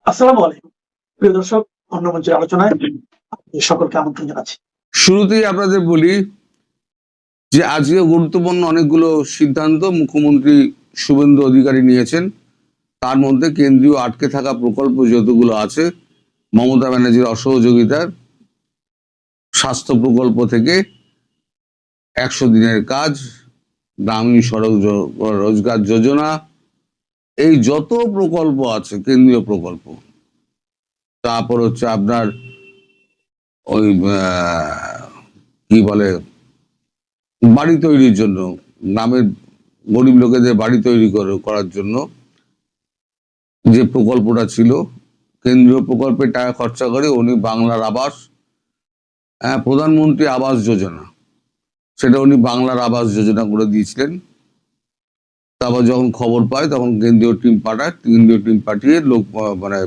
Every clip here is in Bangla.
আসসালামু আলাইকুম। প্রিয় দর্শক, অন্য মঞ্চের আলোচনায় আপনাদের সকলকে আমন্ত্রণ জানাচ্ছি। শুরুতেই আপনাদের বলি যে আজকে গুরুত্বপূর্ণ অনেকগুলো সিদ্ধান্ত মুখ্যমন্ত্রী শুভেন্দু অধিকারী নিয়েছেন। তার মধ্যে কেন্দ্রীয় আটকে থাকা প্রকল্প যতগুলো আছে মমতা ব্যানার্জির অসহযোগিতার স্বাস্থ্য প্রকল্প থেকে 100 দিনের কাজ, গ্রামীণ সড়ক রোজগার যোজনা, এই যত প্রকল্প আছে কেন্দ্রীয় প্রকল্প, তারপর হচ্ছে আপনার ওই কি বলে বাড়ি তৈরির জন্য, গ্রামের গরিব লোকেদের বাড়ি তৈরি করার জন্য যে প্রকল্পটা ছিল, কেন্দ্রীয় প্রকল্পের টাকা খরচা করে উনি বাংলার আবাস, প্রধানমন্ত্রী আবাস যোজনা, সেটা উনি বাংলার আবাস যোজনা করে দিয়েছিলেন। তারপর যখন খবর পায় তখন কেন্দ্রীয় টিম পাঠিয়ে লোক মানে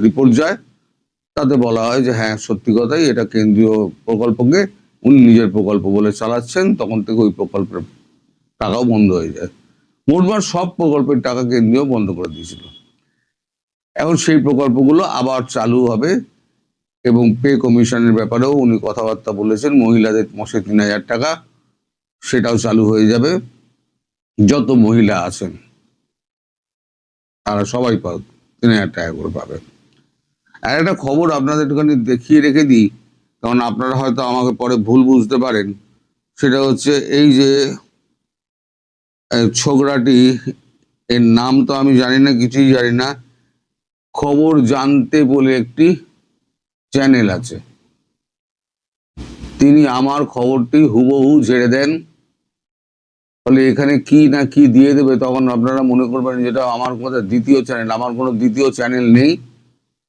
রিপোর্ট যায়, তাতে বলা হয় যে হ্যাঁ সত্যি কথাই এটা কেন্দ্রীয় প্রকল্পকে উনি নিজের প্রকল্প বলে চালাচ্ছেন। তখন থেকে ওই প্রকল্পের টাকাও বন্ধ হয়ে যায়। মোটমাট সব প্রকল্পের টাকা কেন্দ্রীয় বন্ধ করে দিয়েছিল। এখন সেই প্রকল্পগুলো আবার চালু হবে এবং পে কমিশনের ব্যাপারেও উনি কথাবার্তা বলেছেন। মহিলাদের মাসে 3000 টাকা, সেটাও চালু হয়ে যাবে। যত মহিলা আছেন তারা সবাই 3000 টাকা করে পাবে। আর একটা খবর আপনাদের একটুখানি দেখিয়ে রেখে দিই, কারণ আপনারা হয়তো আমাকে পরে ভুল বুঝতে পারেন। সেটা হচ্ছে এই যে ছোকরাটি, এর নাম তো আমি জানি না, কিছুই জানি না। খবর জানতে বলে একটি চ্যানেল আছে, তিনি আমার খবরটি হুবহু ঝেড়ে দেন। ফলে এখানে কি না কি দিয়ে দেবে, তখন আপনারা মনে করবেন যেটা আমার কথা দ্বিতীয় চ্যানেল। আমার কোনো দ্বিতীয় চ্যানেল নেই,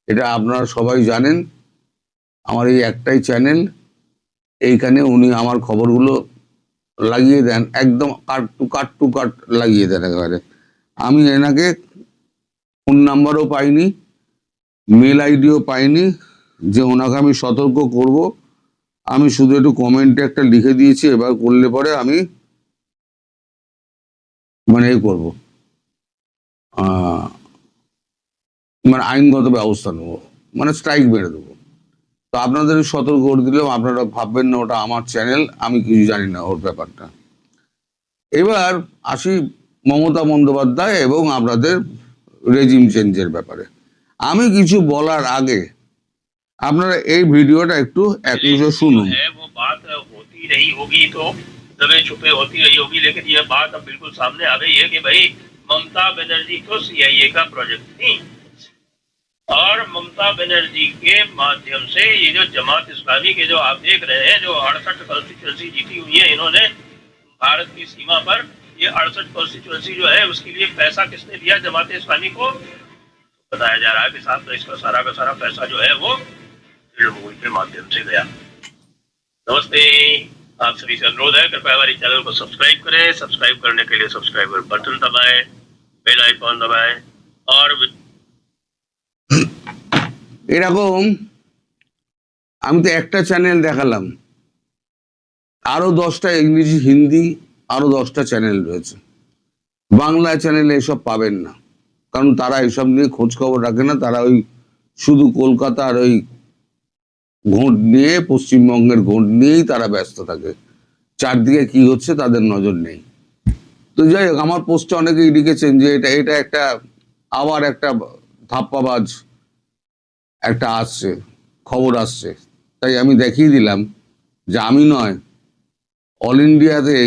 এটা আপনারা সবাই জানেন। আমার এই একটাই চ্যানেল। এইখানে উনি আমার খবরগুলো লাগিয়ে দেন, একদম কাট টু কাট লাগিয়ে দেন একেবারে। আমি এনাকে ফোন নাম্বারও পাইনি, মেল আইডিও পাইনি যে ওনাকে আমি সতর্ক করব। আমি শুধু একটু কমেন্টে একটা লিখে দিয়েছি, এবার করলে পরে আমি মানে এই করবো, মানে আইনগত ব্যবস্থা নেবো, মানে স্ট্রাইক মেরে দেবো। তো আপনাদের সতর্ক করে দিলাম, আপনারা ভাববেন না ওটা আমার চ্যানেল, আমি কিছু জানি না ওর ব্যাপারটা। এবার আসি মমতা বন্দ্যোপাধ্যায় এবং আপনাদের রেজিম চেঞ্জের ব্যাপারে। আমি কিছু বলার আগে আপনারা এই ভিডিওটা একটু এক নিমিষে শুনুন। दबे छुपे होती रही होगी, लेकिन ये बात अब बिल्कुल सामने आ गई है कि भाई ममता बनर्जी तो सीआईए का प्रोजेक्ट थी और ममता बनर्जी के माध्यम से ये जो जमात इस्लामी के जो आप देख रहे हैं, जो 68 कॉन्स्टिट्यूंसी जीती हुई है इन्होंने भारत की सीमा पर, ये 68 कॉन्स्टिट्यूंसी जो है उसके लिए पैसा किसने दिया जमात इस्लामी को? बताया जा रहा है कि साहब तो इसका सारा का सारा पैसा जो है वो तृणमूल के माध्यम से गया। नमस्ते, आप सभी से अनुरोध है कृपया हमारे चैनल को सब्सक्राइब करें। सब्सक्राइब करने के लिए सब्सक्राइबर बटन दबाएं, बेल आइकॉन दबाएं और এরকম আমি তো একটা চ্যানেল দেখালাম, আরো 10টা ইংরেজি হিন্দি আরো 10টা চ্যানেল রয়েছে। বাংলা চ্যানেলে এসব পাবেন না, কারণ তারা এসব নিয়ে খোঁজ খবর রাখে না। তারা ওই শুধু কলকাতার ওই ঘোট নিয়ে, পশ্চিমবঙ্গের ঘোট নিয়েই তারা ব্যস্ত থাকে। চারদিকে কি হচ্ছে তাদের নজর নেই। তো যাই হোক, আমার পোস্টে অনেকেই লিখেছেন যে এটা একটা আবার একটা ধাপ্পাবাজ একটা আসছে, খবর আসছে। তাই আমি দেখিয়ে দিলাম যে আমি নয়, অল ইন্ডিয়াতে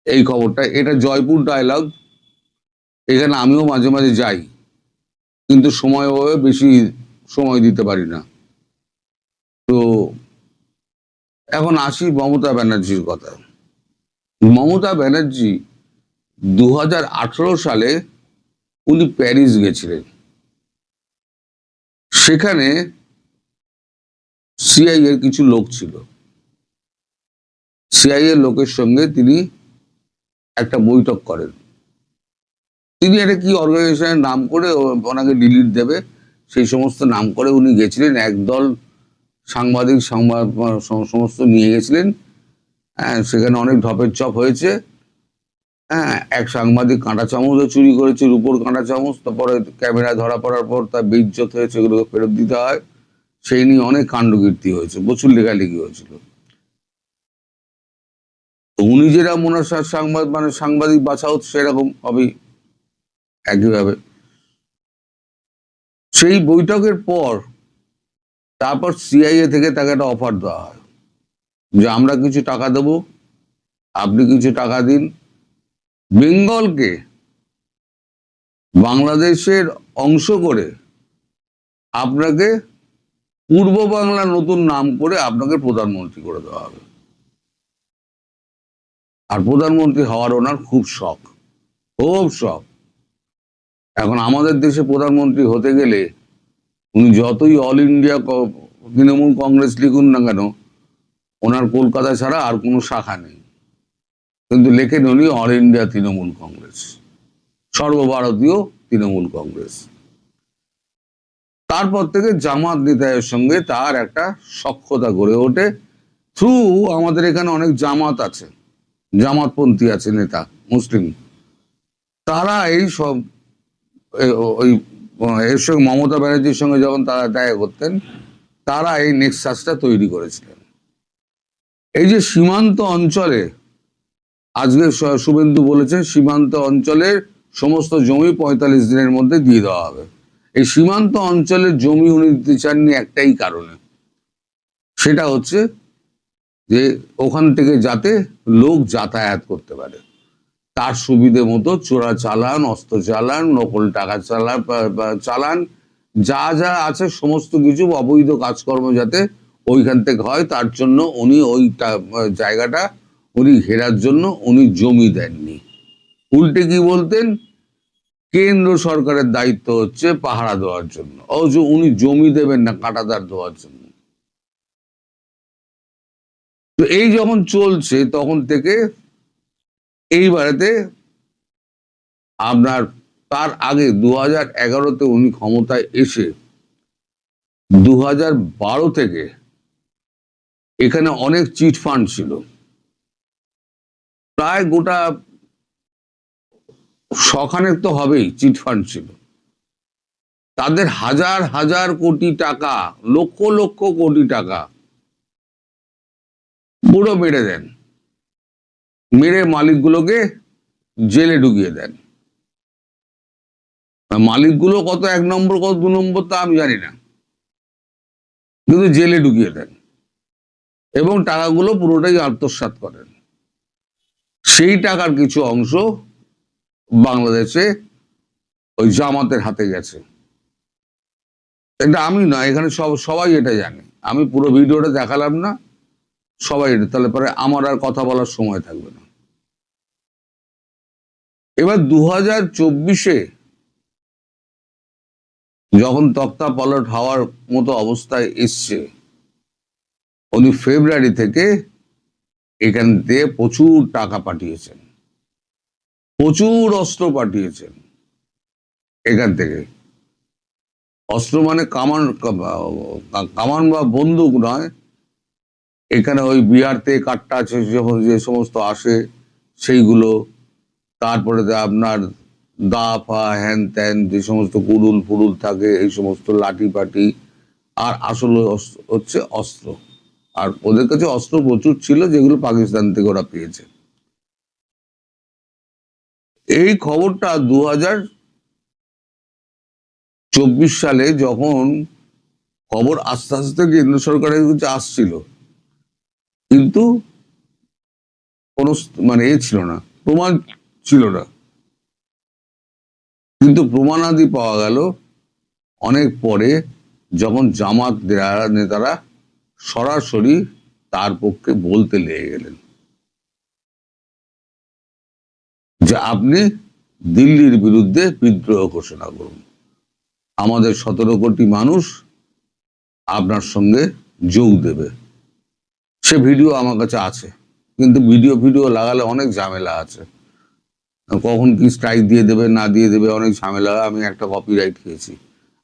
এই খবরটা। এটা জয়পুর ডায়লগ, এখানে আমিও মাঝে মাঝে যাই, কিন্তু সময় অভাবে বেশি সময় দিতে পারি না। তো এখন আসি মমতা ব্যানার্জির কথা। মমতা ব্যানার্জি 2018 সালে উনি প্যারিস গেছিলেন। সেখানে সিআইএর কিছু লোক ছিল। সিআইএর লোকের সঙ্গে তিনি একটা বৈঠক করেন। তিনি একটা কি অর্গানাইজেশনের নাম করে ওনাকে ডিলিট দেবে, সেই সমস্ত নাম করে উনি গেছিলেন। একদল সাংবাদিক সমস্ত নিয়ে গেছিলেন। সেখানে অনেক ঢপের চপ হয়েছে। হ্যাঁ, এক সাংবাদিক কাঁটা চামচও চুরি করেছে, রূপোর কাঁটা চামচ, তারপরে ক্যামেরা ধরা পড়ার পর তার বেইজ্জত হয়েছে, এগুলোকে ফেরত দিতে হয়। সেই নিয়ে অনেক কাণ্ডকীর্তি হয়েছে, প্রচুর লেখালেখি হয়েছিল। তো উনি যেরকম ওনার সাংবাদিক বাছা হচ্ছে সেরকম হবেই একইভাবে। সেই বৈঠকের পর তারপর সিআইএ থেকে তাকে একটা অফার দেওয়া হয় যে আমরা কিছু টাকা দেব, আপনি কিছু টাকা দিন, বেঙ্গলকে বাংলাদেশের অংশ করে আপনাকে পূর্ব বাংলা নতুন নাম করে আপনাকে প্রধানমন্ত্রী করে দেওয়া হবে। আর প্রধানমন্ত্রী হওয়ার ওনার খুব শখ, খুব শখ। এখন আমাদের দেশে প্রধানমন্ত্রী হতে গেলে উনি যতই অল ইন্ডিয়া তৃণমূল কংগ্রেস লিখুন না কেন, ওনার কলকাতা ছাড়া আর কোনো শাখা নেই, কিন্তু লেখেন উনি অল ইন্ডিয়া তৃণমূল কংগ্রেস, সর্বভারতীয় তৃণমূল কংগ্রেস। তারপর থেকে জামাত নেতাদের সঙ্গে তার একটা সখ্যতা গড়ে ওঠে। থ্রু আমাদের এখানে অনেক জামাত আছে, জামাতপন্থী আছে নেতা মুসলিম, তারা এই সব ওই এর সঙ্গে মমতা ব্যানার্জির সঙ্গে যখন তারা দেখা করতেন, তারা এই নেক্সাসটা তৈরি করেছিলেন। এই যে সীমান্ত অঞ্চলে, আজকে শুভেন্দু বলেছেন সীমান্ত অঞ্চলের সমস্ত জমি 45 দিনের মধ্যে দিয়ে দেওয়া হবে। এই সীমান্ত অঞ্চলের জমি উনি দিতে চাননি একটাই কারণে, সেটা হচ্ছে যে ওখান থেকে যাতে লোক যাতায়াত করতে পারে, তার সুবিধে মতো চোরা চালান, অস্ত্র চালান, নকল টাকা চালান, যা যা আছে সমস্ত কিছু অবৈধ কাজকর্ম যাতে ওইখান থেকে হয়, তার জন্য উনি ওই জায়গাটা উনি ঘেরার জন্য উনি জমি দেননি। উল্টে কি বলতেন, কেন্দ্র সরকারের দায়িত্ব হচ্ছে পাহারা দেওয়ার জন্য, অথচ উনি জমি দেবেন না কাঁটাতার দেওয়ার জন্য। তো এই যখন চলছে তখন থেকে এইবারেতে আপনার তার আগে 2011-তে উনি ক্ষমতায় এসে 2012 থেকে এখানে অনেক চিট ফান্ড ছিল, প্রায় গোটা শখানেক তো হবেই চিট ফান্ড ছিল। তাদের হাজার হাজার কোটি টাকা, লক্ষ লক্ষ কোটি টাকা পুরো মেরে দেন, মেরে মালিকগুলোকে জেলে ঢুকিয়ে দেন। মালিকগুলো কত 1 নম্বর কত 2 নম্বর তা আমি জানি না, কিন্তু জেলে ঢুকিয়ে দেন এবং টাকাগুলো পুরোটাই আত্মসাৎ করেন। সেই টাকার কিছু অংশ বাংলাদেশে ওই জামাতের হাতে গেছে। এটা আমি না, এখানে সবাই এটা জানে, আমি পুরো ভিডিওটা দেখালাম না, সবাই এটা, তাহলে পরে আমার আর কথা বলার সময় থাকবে না। এবার 2024-এ যখন তক্তা পালট হওয়ার মতো অবস্থায় এসছে, উনি ফেব্রুয়ারি থেকে এখান দিয়ে প্রচুর টাকা পাঠিয়েছেন, প্রচুর অস্ত্র পাঠিয়েছেন এখান থেকে। অস্ত্র মানে কামান বা বন্দুক নয়, এখানে ওই বিহার থেকে কাট্টা আছে যে সমস্ত আসে সেইগুলো, তারপরে আপনার দা ফা হ্যান ত্যান যে সমস্ত কুড়ুল ফুড়ুল থাকে, এই সমস্ত লাঠি পাটি, আর আসলে হচ্ছে অস্ত্র। আর ওদের কাছে অস্ত্র প্রচুর ছিল, যেগুলো পাকিস্তান থেকে ওরা পেয়েছে। এই খবরটা 2024 সালে যখন খবর আস্তে আস্তে কেন্দ্র সরকারের কাছে আসছিল, কিন্তু কোনো মানে ছিল না, প্রমাণ ছিল না, কিন্তু প্রমাণাদি পাওয়া গেল অনেক পরে, যখন জামাত নেতারা সরাসরি তার পক্ষে বলতে লেগে গেলেন যে আপনি দিল্লির বিরুদ্ধে বিদ্রোহ ঘোষণা করুন, আমাদের 17 কোটি মানুষ আপনার সঙ্গে যোগ দেবে। সে ভিডিও আমার কাছে আছে, কিন্তু ভিডিও লাগালে অনেক ঝামেলা আছে, কখন কি স্ট্রাইক দিয়ে দেবে না দিয়ে দেবে অনেক ঝামেলা। আমি একটা কপিরাইট খেয়েছি,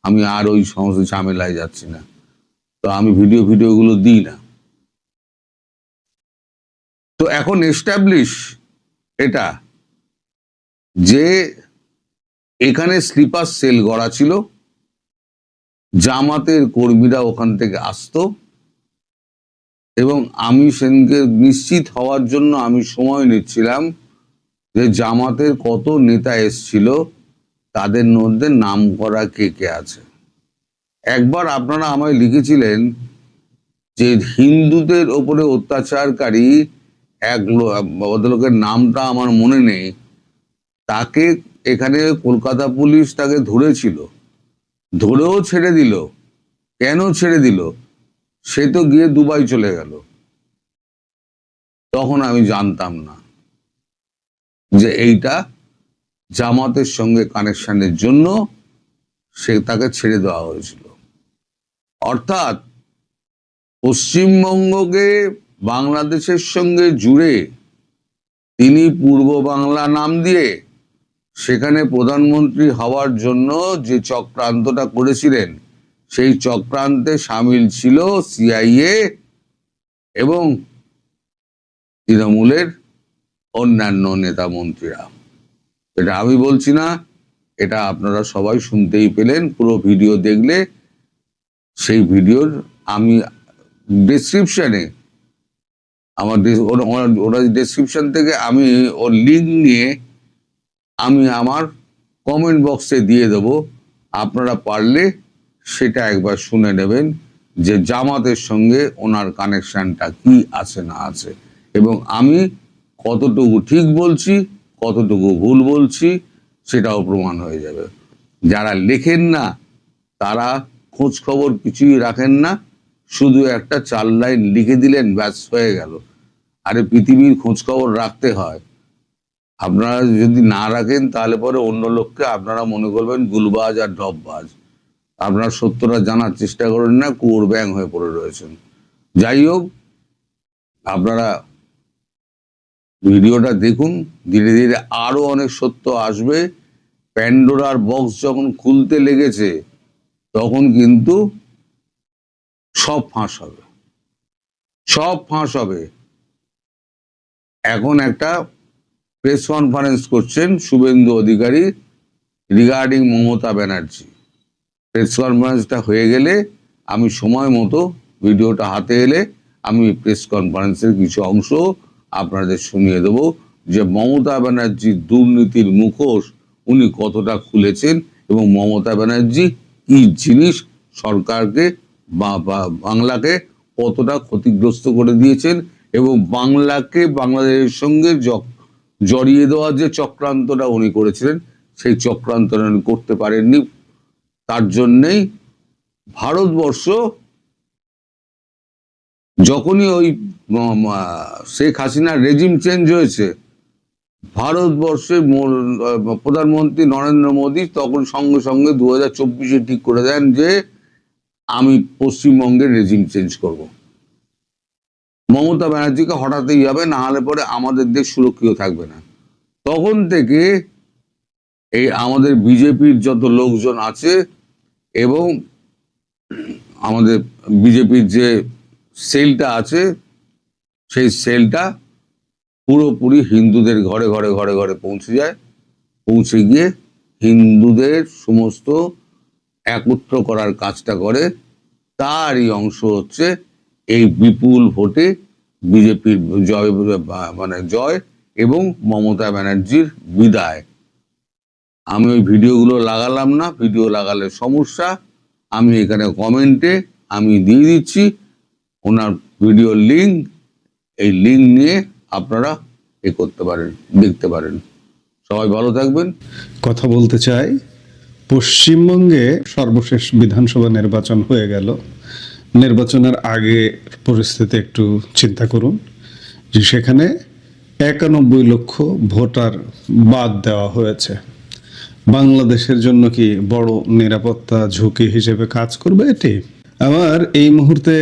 আমি আর ওই সমস্ত ঝামেলায় যাচ্ছি না, তো আমি ভিডিওগুলো দিই না। তো এখন এস্টাবলিশ এটা যে এখানে স্লিপার সেল গড়া ছিল, জামাতের কর্মীরা ওখান থেকে আসতো, এবং আমি সেদিনকে নিশ্চিত হওয়ার জন্য আমি সময় নিচ্ছিলাম যে জামাতের কত নেতা এসছিল, তাদের মধ্যে নাম করা কে কে আছে। একবার আপনারা আমায় লিখেছিলেন যে হিন্দুদের ওপরে অত্যাচারকারী এক ভদ্রলোকের নামটা আমার মনে নেই, তাকে এখানে কলকাতা পুলিশ তাকে ধরেছিল, ধরেও ছেড়ে দিল। কেন ছেড়ে দিল? সে তো গিয়ে দুবাই চলে গেল। তখন আমি জানতাম না যে এইটা জামাতের সঙ্গে কানেকশনের জন্য সে তাকে ছেড়ে দেওয়া হয়েছিল। অর্থাৎ পশ্চিমবঙ্গকে বাংলাদেশের সঙ্গে জুড়ে তিনি পূর্ব বাংলা নাম দিয়ে সেখানে প্রধানমন্ত্রী হওয়ার জন্য যে চক্রান্তটা করেছিলেন, সেই চক্রান্তে সামিল ছিল সিআইএ এবং তৃণমূলের অন্যান্য নেতা মন্ত্রীরা। এটা আমি বলছি না, এটা আপনারা সবাই শুনতেই পেলেন। পুরো ভিডিও দেখলে সেই ভিডিওর আমি ডেসক্রিপশনে আমার ওরা ডেসক্রিপশন থেকে আমি ওর লিঙ্ক নিয়ে আমি আমার কমেন্ট বক্সে দিয়ে দেব। আপনারা পারলে সেটা একবার শুনে নেবেন যে জামাতের সঙ্গে ওনার কানেকশনটা কি আছে না আছে, এবং আমি কতটুকু ঠিক বলছি কতটুকু ভুল বলছি সেটাও প্রমাণ হয়ে যাবে। যারা লেখেন না তারা খোঁজ খবর কিছুই রাখেন না, শুধু একটা 4 লাইন লিখে দিলেন, ব্যাস হয়ে গেল। আরে পৃথিবীর খোঁজ খবর রাখতে হয়। আপনারা যদি না রাখেন তাহলে পরে অন্য লোককে আপনারা মনে করবেন গুলবাজ আর ডববাজ। আপনারা সত্যটা জানার চেষ্টা করেন না, কুয়োর ব্যাং হয়ে পড়ে রয়েছেন। যাই হোক, আপনারা ভিডিওটা দেখুন, ধীরে ধীরে আরো অনেক সত্য আসবে। প্যান্ডোরার বক্স যখন খুলতে লেগেছে তখন কিন্তু সব ফাঁস হবে, সব ফাঁস হবে। এখন একটা প্রেস কনফারেন্স করছেন শুভেন্দু অধিকারী রিগার্ডিং মমতা ব্যানার্জি। প্রেস কনফারেন্সটা হয়ে গেলে আমি সময় মতো ভিডিওটা হাতে এলে আমি প্রেস কনফারেন্সের কিছু অংশ আপনাদের শুনিয়ে দেব যে মমতা ব্যানার্জির দুর্নীতির মুখোশ উনি কতটা খুলেছেন এবং মমতা ব্যানার্জি কি জিনিস সরকারকে বা বাংলাকে কতটা ক্ষতিগ্রস্ত করে দিয়েছেন, এবং বাংলাকে বাংলাদেশের সঙ্গে জড়িয়ে দেওয়ার যে চক্রান্তটা উনি করেছিলেন সেই চক্রান্তটা উনি করতে পারেননি। তার জন্যেই ভারতবর্ষ যখনই ওই শেখ হাসিনার রেজিম চেঞ্জ হয়েছে, ভারতবর্ষের প্রধানমন্ত্রী নরেন্দ্র মোদী তখন সঙ্গে সঙ্গে 2024-এ ঠিক করে দেন যে আমি পশ্চিমবঙ্গের রেজিম চেঞ্জ করব। মমতা ব্যানার্জিকে হটাতেই হবে, না হলে পরে আমাদের দেশ সুরক্ষিত থাকবে না। তখন থেকে এই আমাদের বিজেপির যত লোকজন আছে এবং আমাদের বিজেপির যে সেলটা আছে সেই সেলটা পুরোপুরি হিন্দুদের ঘরে ঘরে ঘরে ঘরে পৌঁছে যায়, পৌঁছে গিয়ে হিন্দুদের সমস্ত একত্র করার কাজটা করে। তারই অংশ হচ্ছে এই বিপুল ভোটে বিজেপির জয় এবং মমতা ব্যানার্জির বিদায়। আমি ওই ভিডিওগুলো লাগালাম না, ভিডিও লাগালে সমস্যা। আমি এখানে কমেন্টে আমি দিয়ে দিচ্ছি ওনার ভিডিওর লিঙ্ক। এই লিঙ্ক নিয়ে আপনারা করতে পারেন, দেখতে পারেন। সবাই ভালো থাকবেন। কথা বলতে চাই, পশ্চিমবঙ্গে সর্বশেষ বিধানসভা নির্বাচন হয়ে গেল। নির্বাচনের আগে পরিস্থিতি একটু চিন্তা করুন যে সেখানে 91 লক্ষ ভোটার বাদ দেওয়া হয়েছে। বাংলাদেশের জন্য কি বড় নিরাপত্তা ঝুঁকি হিসেবে কাজ করবে এটি? আমার এই মুহূর্তে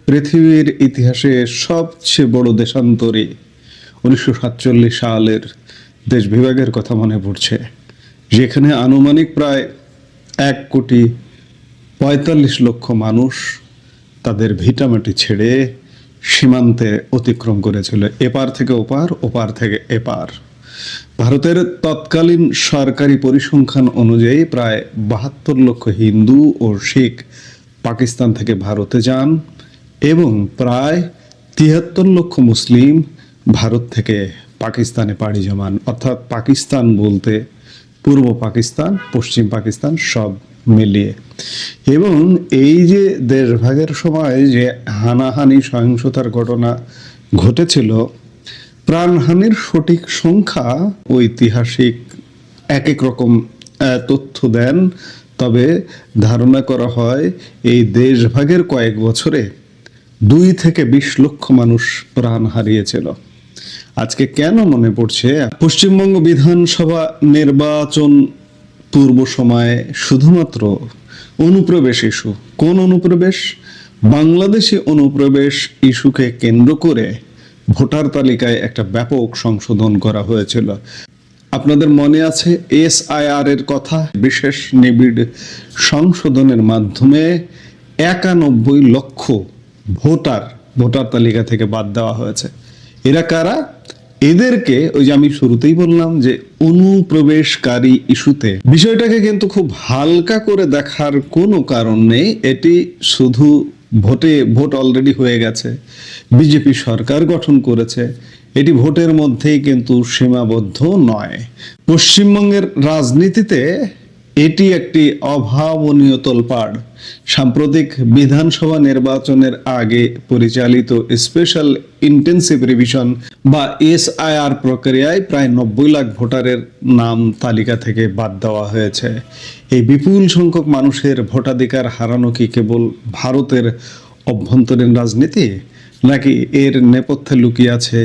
পৃথিবীর ইতিহাসে সবচেয়ে বড় দেশান্তরী 1947 সালের দেশ বিভাগের কথা মনে পড়ছে, যেখানে আনুমানিক প্রায় 1,45,00,000 মানুষ তাদের ভিটামাটি ছেড়ে সীমান্তে অতিক্রম করেছিল, এপার থেকে ওপার, ওপার থেকে এপার। ভারতের তৎকালীন সরকারি পরিসংখ্যান অনুযায়ী প্রায় ৭২ লক্ষ হিন্দু ও শিখ পাকিস্তান থেকে ভারতে যান এবং প্রায় ৭৩ লক্ষ মুসলিম ভারত থেকে পাকিস্তানে পাড়ি জমান। অর্থাৎ পাকিস্তান বলতে পূর্ব পাকিস্তান, পশ্চিম পাকিস্তান সব মিলিয়ে। এবং এই যে দেশভাগের সময় যে হানাহানি সহিংসতার ঘটনা ঘটেছিল, প্রাণহানির সঠিক সংখ্যা ঐতিহাসিক এক এক রকম তথ্য দেন, তবে ধারণা করা হয় এই দেশভাগের কয়েক বছরে 2 থেকে 20 লক্ষ মানুষ প্রাণ হারিয়েছিল। আজকে কেন মনে পড়ছে, পশ্চিমবঙ্গ বিধানসভা নির্বাচন পূর্ব সময়ে শুধুমাত্র অনুপ্রবেশ ইস্যু, কোন অনুপ্রবেশ? বাংলাদেশি অনুপ্রবেশ ইস্যুকে কেন্দ্র করে ভোটার তালিকায় একটা ব্যাপক সংশোধন করা হয়েছিল। আপনাদের মনে আছে SIR এর কথা? বিশেষ নিবিড় সংশোধনের মাধ্যমে 91 লক্ষ ভোটার তালিকা থেকে বাদ দেওয়া হয়েছে। এরা কারা? এদেরকে ওই যে আমি শুরুতেই বললাম যে অনুপ্রবেশকারী ইস্যুতে বিষয়টাকে কিন্তু খুব হালকা করে দেখার কোনো কারণ নেই। এটি শুধু ভোট অলরেডি হয়ে গেছে, বিজেপি সরকার গঠন করেছে, এটি ভোটের মধ্যেই কিন্তু সীমাবদ্ধ নয়। পশ্চিমবঙ্গের রাজনীতিতে এটি একটি অভাবনীয় তোলপাড়। সাম্প্রতিক বিধানসভা নির্বাচনের আগে পরিচালিত স্পেশাল ইন্টেন্সিভ রিভিশন বা SIR প্রক্রিয়ায় প্রায় 90 লাখ ভোটারের নাম তালিকা থেকে বাদ দেওয়া হয়েছে। এই বিপুল সংখ্যক মানুষের ভোটাধিকার হারানো কি কেবল ভারতের অভ্যন্তরীণ রাজনীতি, নাকি এর নেপথ্যে লুকিয়ে আছে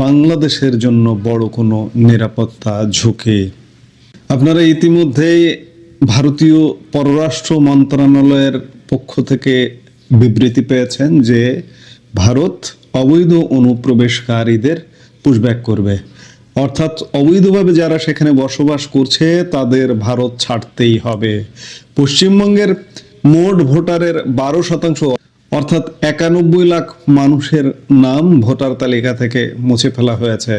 বাংলাদেশের জন্য বড় কোনো নিরাপত্তা ঝুঁকি? আপনারা ইতিমধ্যেই ভারতীয় পররাষ্ট্র মন্ত্রণালয়ের পক্ষ থেকে বিবৃতি পেয়েছেন যে ভারত অবৈধ অনুপ্রবেশকারীদের পুশব্যাক করবে। অর্থাৎ অবৈধভাবে যারা সেখানে বসবাস করছে তাদের ভারত ছাড়তেই হবে। পশ্চিমবঙ্গের মোট ভোটারের 12% অর্থাৎ 91 লাখ মানুষের নাম ভোটার তালিকা থেকে মুছে ফেলা হয়েছে।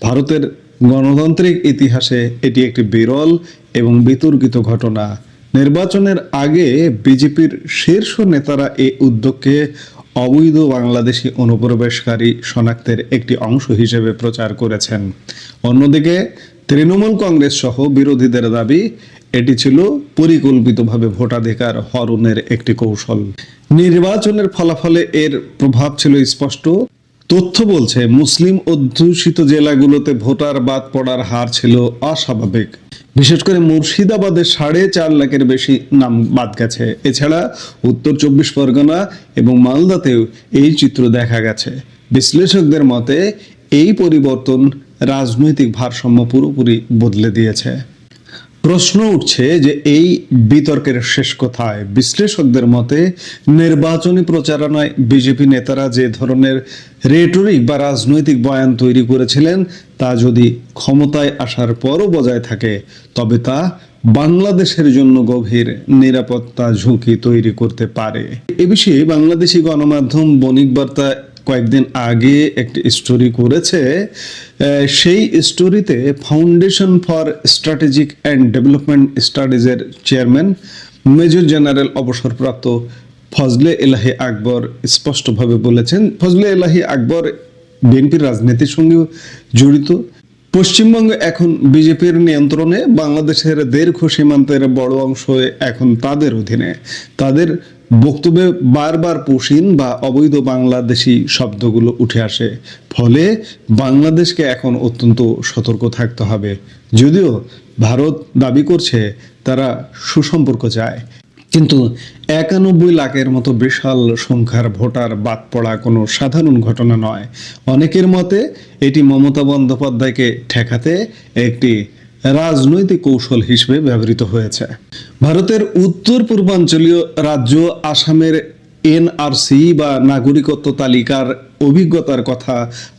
ভারতের গণতান্ত্রিক ইতিহাসে এটি একটি বিরল এবং বিতর্কিত ঘটনা। নির্বাচনের আগে বিজেপির শীর্ষ নেতারা এই উদ্যোগকে অবৈধ বাংলাদেশি অনুপ্রবেশকারী শনাক্তের একটি অংশ হিসেবে প্রচার করেছেন। অন্যদিকে তৃণমূল কংগ্রেস সহ বিরোধীদের দাবি এটি ছিল পরিকল্পিতভাবে ভোটাধিকার হরণের একটি কৌশল। নির্বাচনের ফলাফলে এর প্রভাব ছিল স্পষ্ট। তথ্য বলছে মুসলিম অধ্যুষিত জেলাগুলোতে ভোটার বাদ পড়ার হার ছিল অস্বাভাবিক। বিশেষ করে মুর্শিদাবাদে 4.5 লাখের বেশি নাম বাদ গেছে। এছাড়া উত্তর 24 পরগনা এবং মালদাতেও এই চিত্র দেখা গেছে। বিশ্লেষকদের মতে এই পরিবর্তন রাজনৈতিক ভারসাম্য পুরোপুরি বদলে দিয়েছে। প্রশ্ন উঠছে যে এই বিতর্কের শেষ কোথায়? বিশ্লেষকদের মতে নির্বাচনী প্রচারণায় বিজেপি নেতারা যে ধরনের রেটরিক বা রাজনৈতিক বয়ান তৈরি করেছিলেন তা যদি ক্ষমতায় আসার পরও বজায় থাকে তবে তা বাংলাদেশের জন্য গভীর নিরাপত্তা ঝুঁকি তৈরি করতে পারে। এ বিষয়ে বাংলাদেশি গণমাধ্যম বণিক বার্তা কয়েকদিন আগে একটি স্টোরি করেছে। সেই স্টোরিতে foundation for strategic and development স্টাডিজের চেয়ারম্যান মেজর জেনারেল অবসরপ্রাপ্ত ফজলে এলাহি আকবর স্পষ্টভাবে বলেছেন, ফজলে এলাহি আকবর বিএনপির রাজনীতির সঙ্গে জড়িত। পশ্চিমবঙ্গে এখন বিজেপির নিয়ন্ত্রণে, বাংলাদেশের দীর্ঘ সীমান্তের বড় অংশ এখন তাদের অধীনে। তাদের বক্তব্যে বারবার পুশিন বা অবৈধ বাংলাদেশি শব্দগুলো উঠে আসে। ফলে বাংলাদেশকে এখন অত্যন্ত সতর্ক থাকতে হবে। যদিও ভারত দাবি করছে তারা সুসম্পর্ক চায়, কিন্তু 91 লাখের মতো বিশাল সংখ্যার ভোটার বাদ পড়া কোনো সাধারণ ঘটনা নয়। অনেকের মতে এটি মমতা বন্দ্যোপাধ্যায়কে ঠেকাতে একটি রাজনৈতিক কৌশল হিসেবে ব্যবহৃত হয়েছে। ভারতের উত্তর পূর্বাঞ্চলীয় রাজ্য আসামের NRC বা নাগরিকত্ব তালিকার অভিজ্ঞতার কথা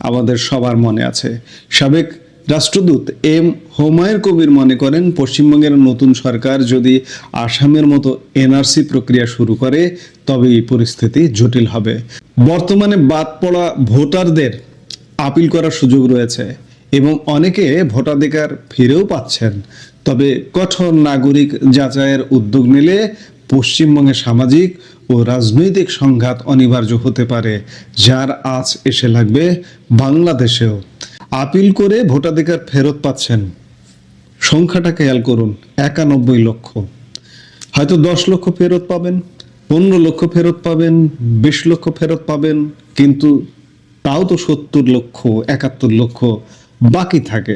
আমাদের সবার মনে আছে। সাবেক রাষ্ট্রদূত M হুমায়ুন কবির মনে করেন পশ্চিমবঙ্গের নতুন সরকার যদি আসামের মতো NRC প্রক্রিয়া শুরু করে তবে এই পরিস্থিতি জটিল হবে। বর্তমানে বাদ পড়া ভোটারদের আপিল করার সুযোগ রয়েছে। এবং অনেকে ভোটাধিকার ফিরেও পাচ্ছেন। তবে কঠোর নাগরিক যাচাইয়ের উদ্যোগ নিলে পশ্চিমবঙ্গে সামাজিক ও রাজনৈতিক সংঘাত অনিবার্য হতে পারে, যার আঁচ এসে লাগবে বাংলাদেশেও। আপিল করে ভোটাধিকার ফেরত পাচ্ছেন, সংখ্যাটা খেয়াল করুন, 91 লক্ষ। হয়তো 10 লক্ষ ফেরত পাবেন, 15 লক্ষ ফেরত পাবেন, 20 লক্ষ ফেরত পাবেন, কিন্তু তাও তো 70 লক্ষ 71 লক্ষ বাকি থাকে।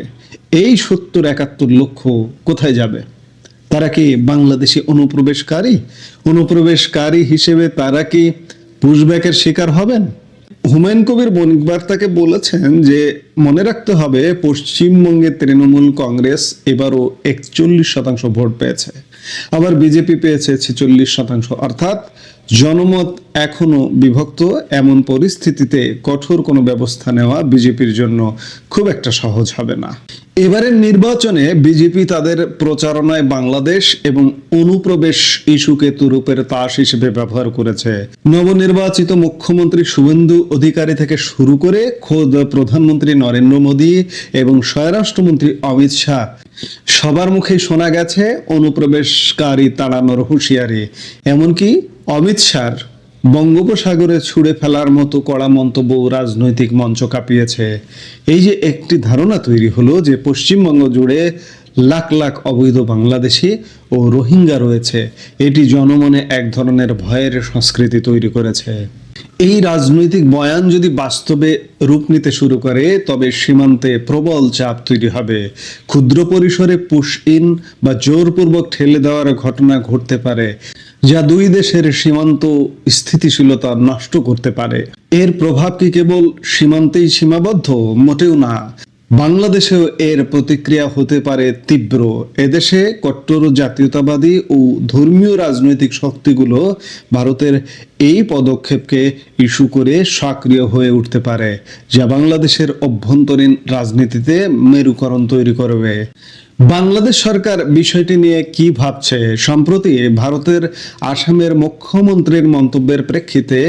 এই 70-71 লক্ষ কোথায় যাবে? তারা কি বাংলাদেশি অনুপ্রবেশকারী হিসেবে তারা কি পুশব্যাকের শিকার হবেন? হুমায়ুন কবির বণিক বার্তাকে বলেছেন যে মনে রাখতে হবে পশ্চিমবঙ্গে তৃণমূল কংগ্রেস এবারও 41% ভোট পেয়েছে, আবার বিজেপি পেয়েছে 46%। অর্থাৎ জনমত এখনো বিভক্ত। এমন পরিস্থিতিতে কঠোর কোনো ব্যবস্থা নেওয়া বিজেপির জন্য খুব একটা সহজ হবে না। এবারের নির্বাচনে বিজেপি তাদের প্রচারণায় বাংলাদেশ এবং অনুপ্রবেশ ইস্যুকে তুরুপের তাস হিসেবে ব্যবহার করেছে। নবনির্বাচিত মুখ্যমন্ত্রী শুভেন্দু অধিকারী থেকে শুরু করে খোদ প্রধানমন্ত্রী নরেন্দ্র মোদী এবং স্বরাষ্ট্রমন্ত্রী অমিত শাহ সবার মুখেই শোনা গেছে অনুপ্রবেশকারী তাড়ানোর হুঁশিয়ারি। এমনকি অমিত শাহ বঙ্গোপসাগরে ছুঁড়ে ফেলার মতো কড়া মন্তব্য রাজনৈতিক মঞ্চ কাঁপিয়েছে। এই যে একটি ধারণা তৈরি হলো যে পশ্চিমবঙ্গ জুড়ে লাখ লাখ অবৈধ বাংলাদেশি ও রোহিঙ্গা রয়েছে, এটি জনমনে এক ধরনের ভয়ের সংস্কৃতি তৈরি করেছে। এই রাজনৈতিক বয়ান যদি বাস্তবে রূপ নিতে শুরু করে তবে সীমান্তে প্রবল চাপ তৈরি হবে। ক্ষুদ্র পরিসরে পুশ ইন বা জোরপূর্বক ঠেলে দেওয়ার ঘটনা ঘটতে পারে, যা দুই দেশের সীমান্ত স্থিতিশীলতা নষ্ট করতে পারে। এর প্রভাব কি কেবল সীমান্তেই সীমাবদ্ধ? মোটেও না। বাংলাদেশেও এর প্রতিক্রিয়া হতে পারে তীব্র। এদেশে কট্টর জাতীয়তাবাদী ও ধর্মীয় রাজনৈতিক শক্তিগুলো ভারতের এই পদক্ষেপকে ইস্যু করে সক্রিয় হয়ে উঠতে পারে, যা বাংলাদেশের অভ্যন্তরীণ রাজনীতিতে মেরুকরণ তৈরি করবে। বাংলাদেশ সরকার বিষয়টি নিয়ে কি ভাবছে? সম্প্রতি ভারতের আসামের মুখ্যমন্ত্রীর মন্তব্যের প্রেক্ষিতে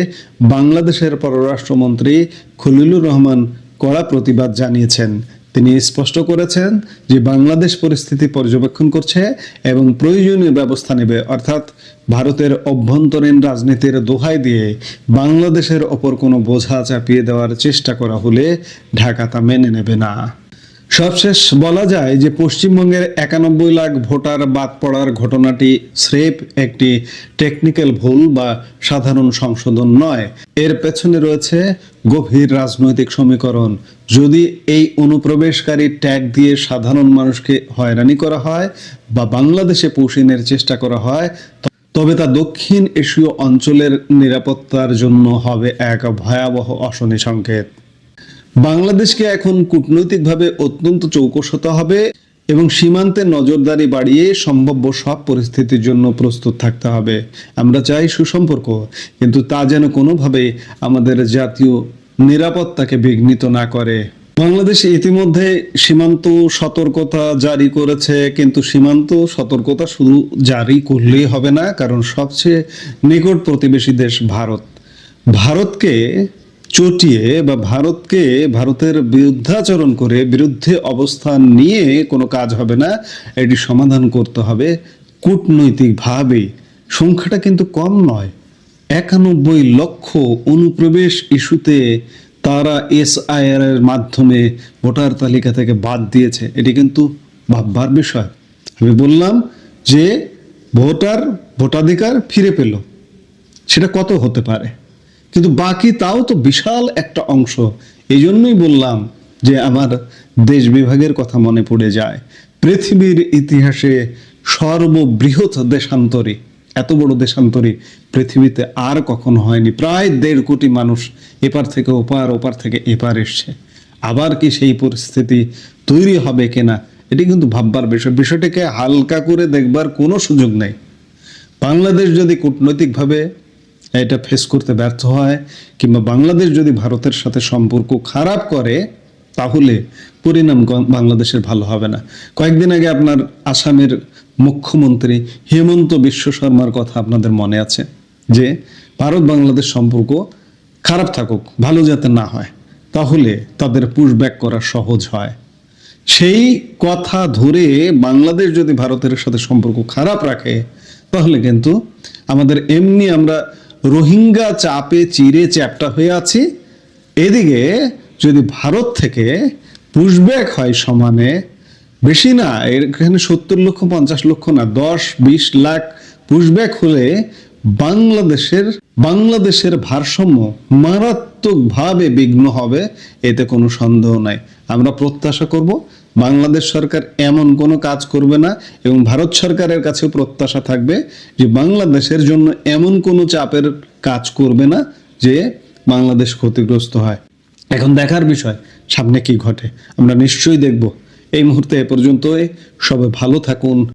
বাংলাদেশের পররাষ্ট্রমন্ত্রী খলিলুর রহমান কড়া প্রতিবাদ জানিয়েছেন। তিনি স্পষ্ট করেছেন যে বাংলাদেশ পরিস্থিতি পর্যবেক্ষণ করছে এবং প্রয়োজনীয় ব্যবস্থা নেবে। অর্থাৎ ভারতের অভ্যন্তরীণ রাজনীতির দোহাই দিয়ে বাংলাদেশের ওপর কোনো বোঝা চাপিয়ে দেওয়ার চেষ্টা করা হলে ঢাকা তা মেনে নেবে না। সবশেষ বলা যায় যে পশ্চিমবঙ্গের 91 লাখ ভোটার বাদ পড়ার ঘটনাটি স্রেফ একটি টেকনিক্যাল ভুল বা সাধারণ সংশোধন নয়। এর পেছনে রয়েছে গভীর রাজনৈতিক সমীকরণ। যদি এই অনুপ্রবেশকারী ট্যাগ দিয়ে সাধারণ মানুষকে হয়রানি করা হয় বা বাংলাদেশে পৌঁছানোর চেষ্টা করা হয়, তবে তা দক্ষিণ এশীয় অঞ্চলের নিরাপত্তার জন্য হবে এক ভয়াবহ অশনি সংকেত। বাংলাদেশকে এখন কূটনৈতিকভাবে অত্যন্ত চৌকস হতে হবে এবং সীমান্তে নজরদারি বাড়িয়ে সম্ভাব্য সব পরিস্থিতির জন্য প্রস্তুত থাকতে হবে। আমরা চাই সুসম্পর্ক, কিন্তু তা যেন কোনোভাবে আমাদের জাতীয় নিরাপত্তাকে বিঘ্নিত না করে। বাংলাদেশ ইতিমধ্যে সীমান্ত সতর্কতা জারি করেছে, কিন্তু সীমান্ত সতর্কতা শুধু জারি করলেই হবে না, কারণ সবচেয়ে নিকট প্রতিবেশী দেশ ভারতকে চটিয়ে বা ভারতের বিরুদ্ধাচরণ করে বিরুদ্ধে অবস্থান নিয়ে কোনো কাজ হবে না। এটি সমাধান করতে হবে কূটনৈতিকভাবে। সংখ্যাটা কিন্তু কম নয়। 91 লক্ষ অনুপ্রবেশ ইস্যুতে তারা SIR এর মাধ্যমে ভোটার তালিকা থেকে বাদ দিয়েছে। এটি কিন্তু ভাববার বিষয়। আমি বললাম যে ভোটাধিকার ফিরে পেল, সেটা কত হতে পারে, কিন্তু বাকি তাও তো বিশাল একটা অংশ। এই জন্যই বললাম যে আমার দেশ বিভাগের কথা মনে পড়ে যায়। পৃথিবীর ইতিহাসে সর্ববৃহৎ দেশান্তরী, এত বড় দেশান্তরী পৃথিবীতে আর কখনো হয়নি। প্রায় 1.5 কোটি মানুষ এপার থেকে ওপার থেকে এপার এসছে। আবার কি সেই পরিস্থিতি তৈরি হবে কিনা, এটি কিন্তু ভাববার বিষয়। বিষয়টাকে হালকা করে দেখবার কোনো সুযোগ নেই। বাংলাদেশ যদি কূটনৈতিকভাবে এটা ফেস করতে ব্যর্থ হয় কিংবা বাংলাদেশ যদি ভারতের সাথে সম্পর্ক খারাপ করে, তাহলে পরিণাম বাংলাদেশের ভালো হবে না। কয়েকদিন আগে আপনার আসামের মুখ্যমন্ত্রী হেমন্ত বিশ্ব শর্মার কথা আপনাদের মনে আছে, যে ভারত বাংলাদেশ সম্পর্ক খারাপ থাকুক, ভালো যাতে না হয়, তাহলে তাদের পুশব্যাক করা সহজ হয়। সেই কথা ধরে বাংলাদেশ যদি ভারতের সাথে সম্পর্ক খারাপ রাখে, তাহলে কিন্তু আমাদের এমনি আমরা রোহিঙ্গা চাপে চিরে চ্যাপ্টা হয়ে আছি, এদিকে যদি ভারত থেকে পুশব্যাক হয় সমানে, বেশি না, এখানে 70 লক্ষ 50 লক্ষ না, 10-20 লাখ পুশব্যাক হলে বাংলাদেশের ভারসাম্য মারাত্মকভাবে বিঘ্ন হবে, এতে কোনো সন্দেহ নাই। আমরা প্রত্যাশা করব বাংলাদেশ সরকার এমন কোনো কাজ করবে না, এবং ভারত সরকারের কাছেও প্রত্যাশা থাকবে যে বাংলাদেশের জন্য এমন কোনো চাপের কাজ করবে না যে বাংলাদেশ ক্ষতিগ্রস্ত হয়। এখন দেখার বিষয় সামনে কি ঘটে, আমরা নিশ্চয়ই দেখব। এই মুহূর্তে এ পর্যন্তই, সবাই ভালো থাকুন।